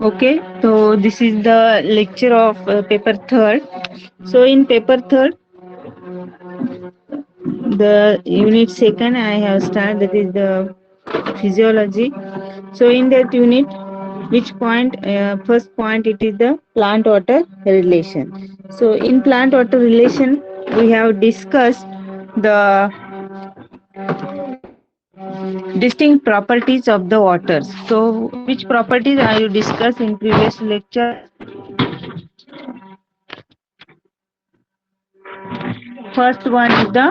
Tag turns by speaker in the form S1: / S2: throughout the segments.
S1: Okay, so this is the lecture of paper third. So in paper third, the unit second I have started, that is the physiology. So in that unit, which point? First point, it is the plant water relation. So in plant water relation, we have discussed the distinct properties of the waters. So which properties are you discussed in previous lecture? First one is the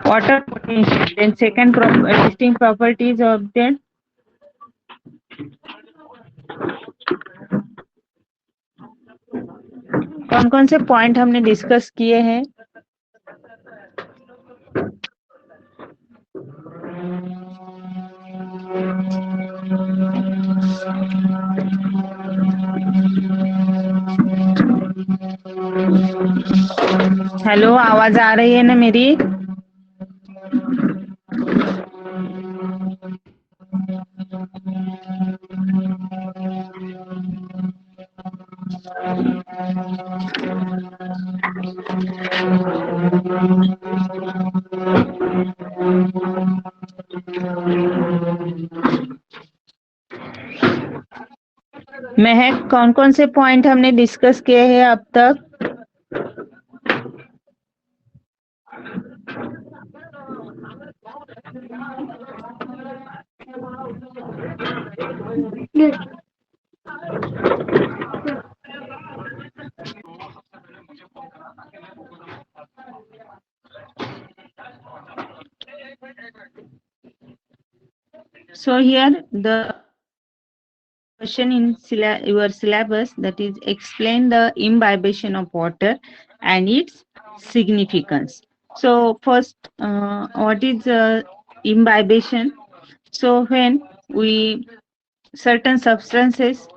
S1: water potential. Then second distinct properties of that कौन कौन से point हमने discuss किए हैं? Hello, आवाज आ रही है ना मेरी? महक, कौन कौन से पॉइंट हमने डिस्कस किए हैं अब तक? So here the question in your syllabus, that is explain the imbibition of water and its significance. So first, what is imbibition? So when we certain substances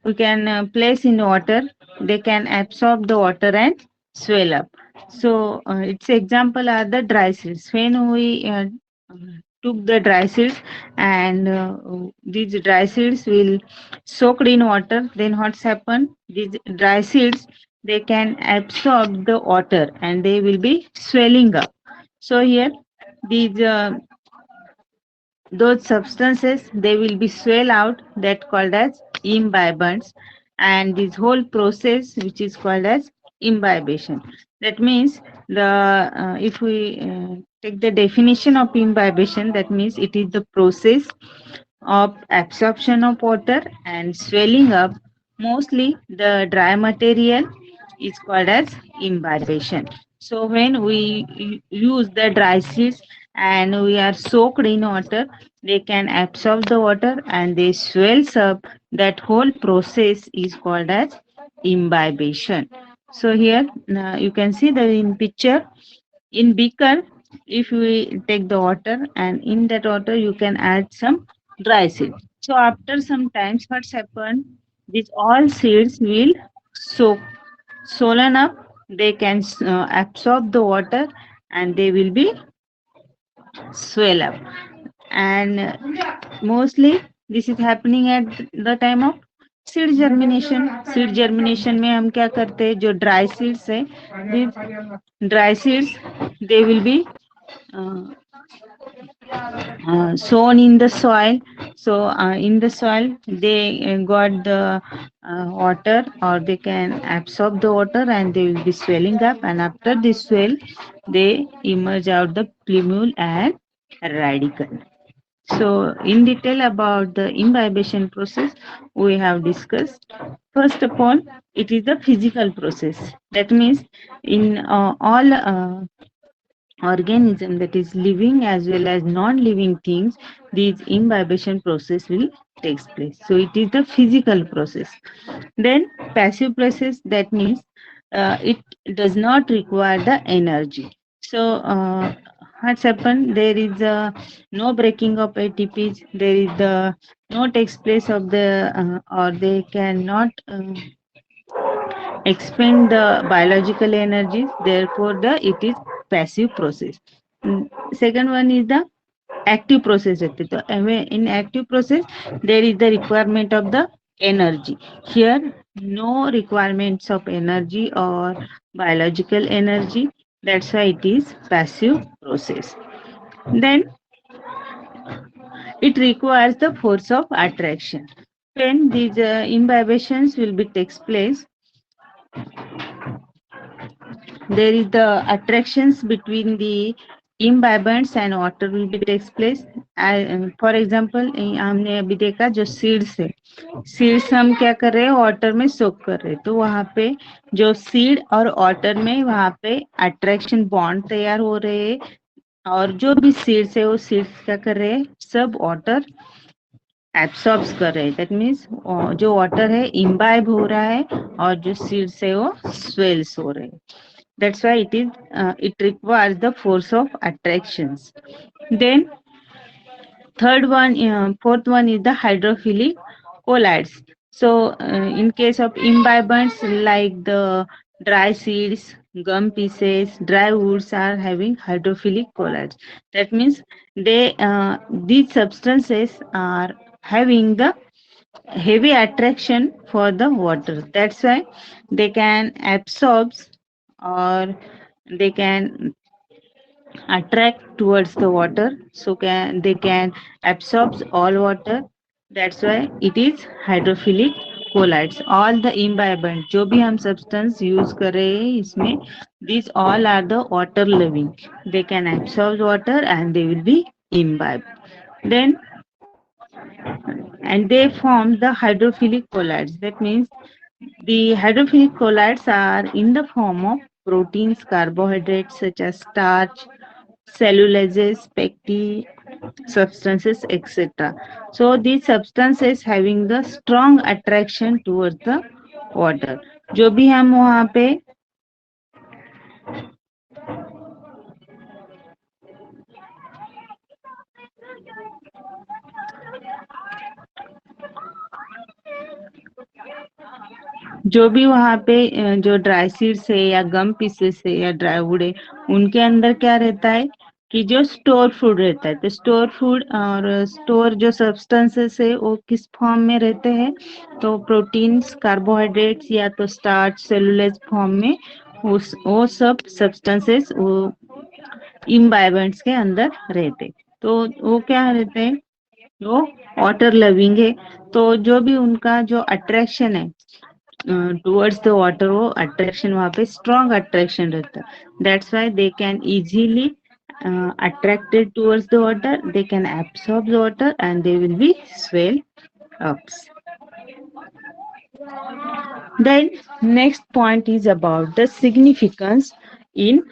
S1: we can place in water, they can absorb the water and swell up. So its example are the dry seeds. When we took the dry seeds and these dry seeds will soaked in water, then what's happened? These dry seeds, they can absorb the water and they will be swelling up. So here these those substances, they will be swell out, that called as imbibants, and this whole process which is called as imbibition. That means the if we take the definition of imbibition, that means it is the process of absorption of water and swelling up mostly the dry material is called as imbibition. So when we use the dry seeds and we are soaked in water, they can absorb the water and they swells up. That whole process is called as imbibition. So here you can see the in picture, in beaker, if we take the water and in that water you can add some dry seed. So after some times what's happened, these all seeds will soak swollen up, they can absorb the water and they will be swell up. And mostly this is happening at the time of seed germination. Seed germination में हम क्या करते हैं, जो dry seeds है, dry seeds they will be sown in the soil. So in the soil they got the water, or they can absorb the water and they will be swelling up, and after this swell they emerge out the plumule and radicle. So in detail about the imbibition process we have discussed. First of all, it is the physical process. That means in all organism, that is living as well as non-living things, these imbibition process will takes place. So it is the physical process. Then passive process, that means it does not require the energy. So what's happened, there is no breaking of ATPs, there is the no takes place of the or they cannot expend the biological energies, therefore the it is passive process. Second one is the active process रहते. तो in active process there is the requirement of the energy. Here no requirements of energy or biological energy. That's why it is passive process. Then it requires the force of attraction. When these imbibations will be takes place, there is the attractions between the imbibants and water will be takes place. For example, हमने अभी देखा जो seeds है, seeds हम क्या कर रहे हैं, वाटर में सोक कर रहे हैं. तो वहां पे जो सीड और वाटर में वहां पे अट्रैक्शन बॉन्ड तैयार हो रहे हैं. और जो भी सीड्स है वो सीड्स क्या कर रहे हैं, सब वाटर एब्सॉर्ब्स कर रहे हैं. दैट मीन्स जो वाटर है इम्बाइब हो रहा है और जो सीड्स है वो स्वेल्स हो रहे हैं. That's why it requires the force of attractions. Then fourth one is the hydrophilic colloids. So in case of imbibants like the dry seeds, gum pieces, dry woods are having hydrophilic colloids. That means these substances are having the heavy attraction for the water. That's why they can absorb or they can attract towards the water, so they can absorb all water. That's why it is hydrophilic colloids. All the imbibant जो भी हम substance use कर रहे हैं इसमें, these all are the water loving. They can absorb water and they will be imbibed. Then and they form the hydrophilic colloids. That means the hydrophilic colloids are in the form of proteins, carbohydrates such as starch, cellulases, pectin, substances, etc. So these substances having the strong attraction towards the water. जो भी हम वहाँ पे जो भी वहाँ पे जो ड्राई सीड्स है या गम पीसेस है या ड्राई वुड है, उनके अंदर क्या रहता है कि जो स्टोर फूड रहता है. तो स्टोर फूड और स्टोर जो सब्सटेंसेस है वो किस फॉर्म में रहते हैं, तो प्रोटीन्स, कार्बोहाइड्रेट्स या तो स्टार्च, सेलुलोज फॉर्म में वो सब सब्सटेंसेस वो इम्बाइबेंट्स के अंदर रहते. तो वो क्या रहते हैं, वो वाटर लविंग है. तो जो भी उनका जो अट्रैक्शन है towards the water, वो अट्रैक्शन वहाँ पे स्ट्रॉन्ग अट्रैक्शन रहता है. That's why they can easily attracted towards the water, they can absorb the water and they will be swell ups. Then next point is about the significance in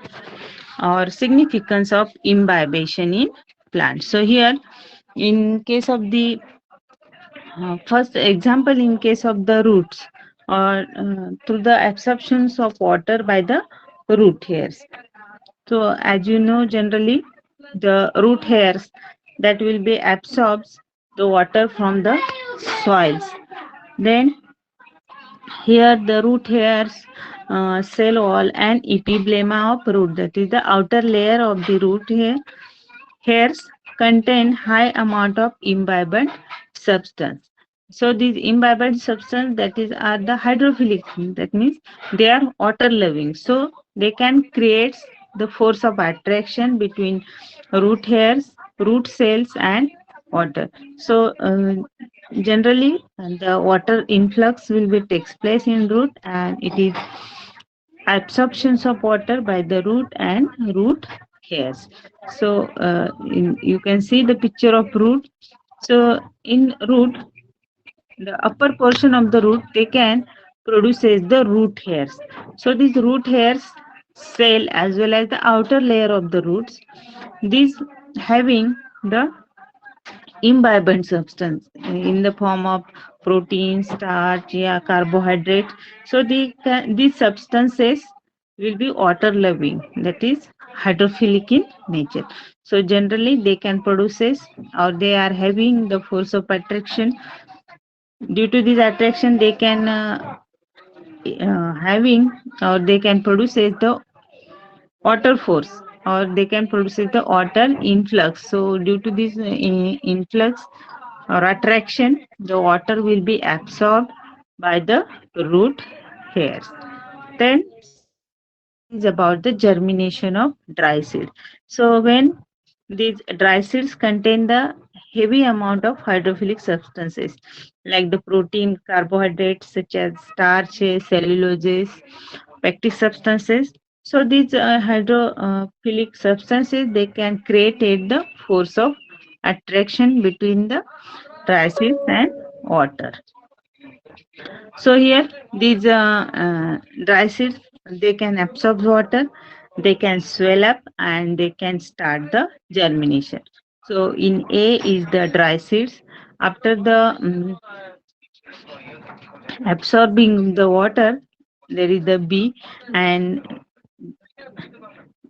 S1: or significance of imbibition in plants. So here in case of the first example, in case of the roots or through the absorptions of water by the root hairs. So as you know, generally the root hairs that will be absorbs the water from the soils. Then here the root hairs, cell wall and epiblema of root, that is the outer layer of the root hairs contain high amount of imbibant substance. So these imbibant substance that is are the hydrophilic. That means they are water loving. So they can create the force of attraction between root hairs, root cells and water. So generally the water influx will be takes place in root and it is absorptions of water by the root and root hairs. So you can see the picture of root. So in root, the upper portion of the root they can produces the root hairs. So these root hairs cell as well as the outer layer of the roots, these having the imbibant substance in the form of protein, starch, yeah, carbohydrate. So these substances will be water loving, that is hydrophilic in nature. So generally they can produces or they are having the force of attraction. Due to this attraction they can having or they can produce the water force or they can produce the water influx. So due to this influx or attraction, the water will be absorbed by the root hairs. Then second is about the germination of dry seed. So when these dry seeds contain the heavy amount of hydrophilic substances like the protein, carbohydrates such as starches, celluloses, pectic substances. So these hydrophilic substances they can create the force of attraction between the dry seeds and water. So here these dry seeds they can absorb water, they can swell up and they can start the germination. So in A is the dry seeds. After the absorbing the water, there is the B, and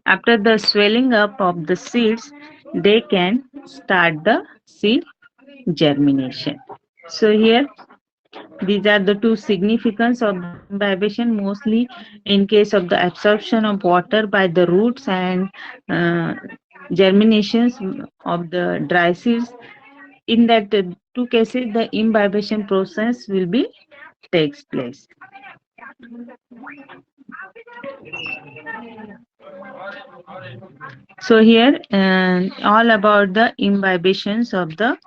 S1: after the swelling up of the seeds, they can start the seed germination. So here these are the two significance of the imbibition, mostly in case of the absorption of water by the roots and uh, germinations of the dry seeds. In that two cases, the imbibition process will be takes place. So here, all about the imbibitions of the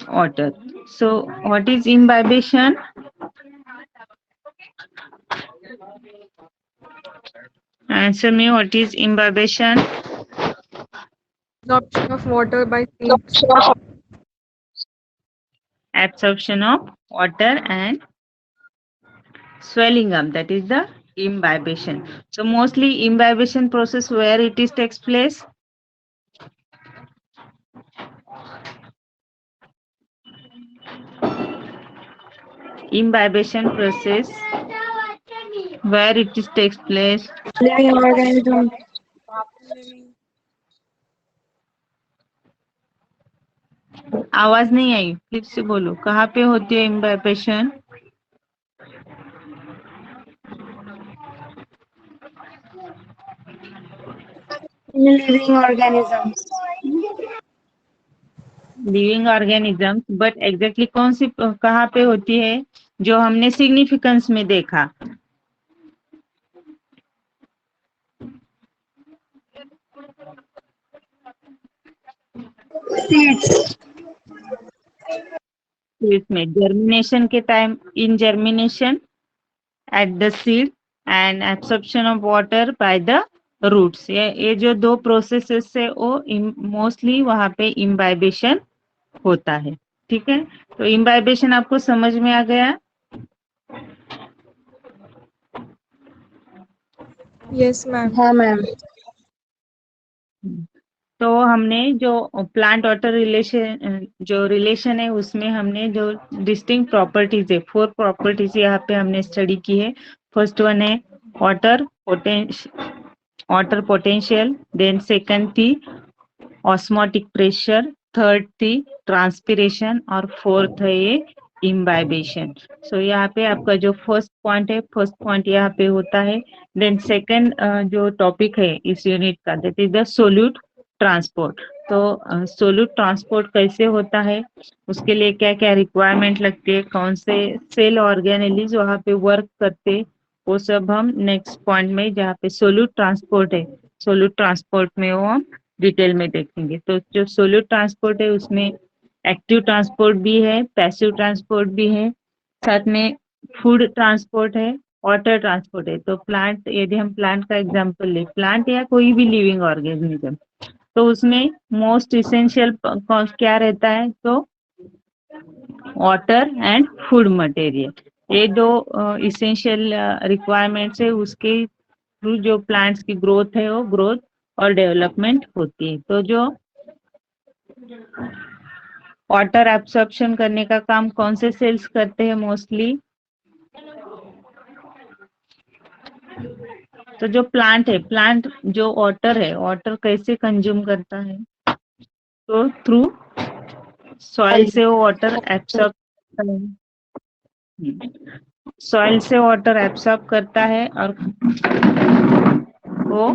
S1: water. So what is imbibition? Answer me, what is imbibition?
S2: Absorption of water by seeds.
S1: Absorption of water and swelling up, that is the imbibition. So mostly imbibition process where it is takes place. Imbibition process where it is takes place.
S2: Living organism.
S1: आवाज नहीं आई, फिर से बोलो, कहाँ पे होती है imbibition?
S2: Living organisms.
S1: Living organisms, but exactly कौन सी कहाँ पे होती है जो हमने सिग्निफिकेंस में देखा?
S2: Seeds.
S1: इसमें जर्मिनेशन के time, in germination at the seed and absorption of water by the roots, ये जो दो प्रोसेसेस है वो मोस्टली वहां पे इम्बाइबेशन होता है. ठीक है, तो इम्बाइबेशन आपको समझ में आ गया?
S2: Yes, ma'am. हाँ मैम.
S1: तो हमने जो प्लांट वाटर रिलेशन, जो रिलेशन है उसमें हमने जो डिस्टिंक्ट प्रॉपर्टीज है, 4 प्रॉपर्टीज यहाँ पे हमने स्टडी की है. फर्स्ट वन है वाटर पोटेंशियल, देन सेकंड थी ऑस्मोटिक प्रेशर, थर्ड थी ट्रांसपिरेशन और फोर्थ है ये इम्बाइबेशन. सो यहाँ पे आपका जो फर्स्ट पॉइंट यहाँ पे होता है. देन सेकंड जो टॉपिक है इस यूनिट का, that is the solute transport. तो सोल्यूट ट्रांसपोर्ट कैसे होता है, उसके लिए क्या क्या रिक्वायरमेंट लगती है, कौन से सेल ऑर्गेनेलिज वहाँ पे वर्क करते, वो सब हम नेक्स्ट पॉइंट में जहाँ पे सोल्यूट ट्रांसपोर्ट है, सोल्यूट ट्रांसपोर्ट में वो हम डिटेल में देखेंगे. तो जो सोल्यूट ट्रांसपोर्ट है उसमें एक्टिव ट्रांसपोर्ट भी है, पैसिव ट्रांसपोर्ट भी है, साथ में फूड ट्रांसपोर्ट है, वाटर ट्रांसपोर्ट है. तो प्लांट, यदि हम प्लांट का एग्जांपल ले, प्लांट या कोई भी लिविंग ऑर्गेनिज्म, तो उसमें मोस्ट इसेंशियल क्या रहता है, तो वाटर एंड फूड मटेरियल, ये दो इसेंशियल रिक्वायरमेंट्स है. उसके थ्रू जो प्लांट्स की ग्रोथ है वो ग्रोथ और डेवलपमेंट होती है. तो जो वाटर एब्सॉर्प्शन करने का काम कौन से सेल्स करते हैं मोस्टली, तो जो प्लांट है, प्लांट जो वाटर है, वाटर कैसे कंज्यूम करता है, तो थ्रू सॉइल से वो वाटर एब्सॉर्ब करता है, सॉइल से वाटर एब्सॉर्ब करता है और वो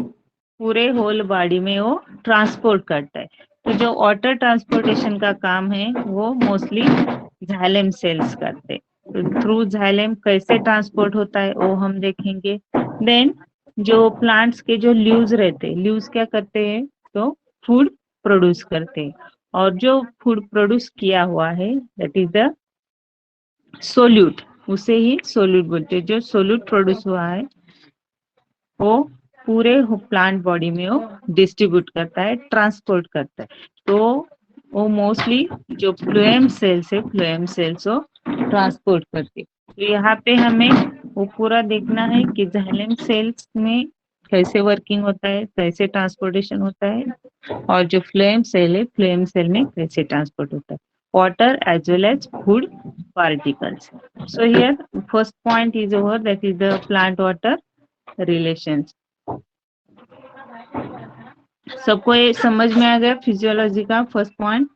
S1: पूरे होल बॉडी में वो ट्रांसपोर्ट करता है। तो जो वाटर ट्रांसपोर्टेशन का काम है वो मोस्टली जाइलम सेल्स करते हैं। तो थ्रू जाइलम कैसे ट्रांसपोर्ट होता है वो हम देखेंगे। देन जो प्लांट्स के जो लीव्स रहते हैं, लीव्स क्या करते हैं, तो फूड प्रोड्यूस करते हैं। और जो फूड प्रोड्यूस किया हुआ है दैट इज द सोल्यूट, उसे ही सोल्यूट बोलते हैं। जो सोल्यूट प्रोड्यूस हुआ है वो पूरे प्लांट बॉडी में वो डिस्ट्रीब्यूट करता है, ट्रांसपोर्ट करता है। तो वो मोस्टली जो फ्लोएम सेल्स है, फ्लोएम सेल्स वो ट्रांसपोर्ट करते हैं। तो यहाँ पे हमें वो पूरा देखना है कि जाइलम सेल्स में कैसे वर्किंग होता है, कैसे ट्रांसपोर्टेशन होता है, और जो फ्लोएम सेल है, फ्लोएम सेल में कैसे ट्रांसपोर्ट होता है, water as well as food particles. So here first point is over, that is the plant water relations. सबको ये समझ में आ गया फिजियोलॉजी का फर्स्ट पॉइंट?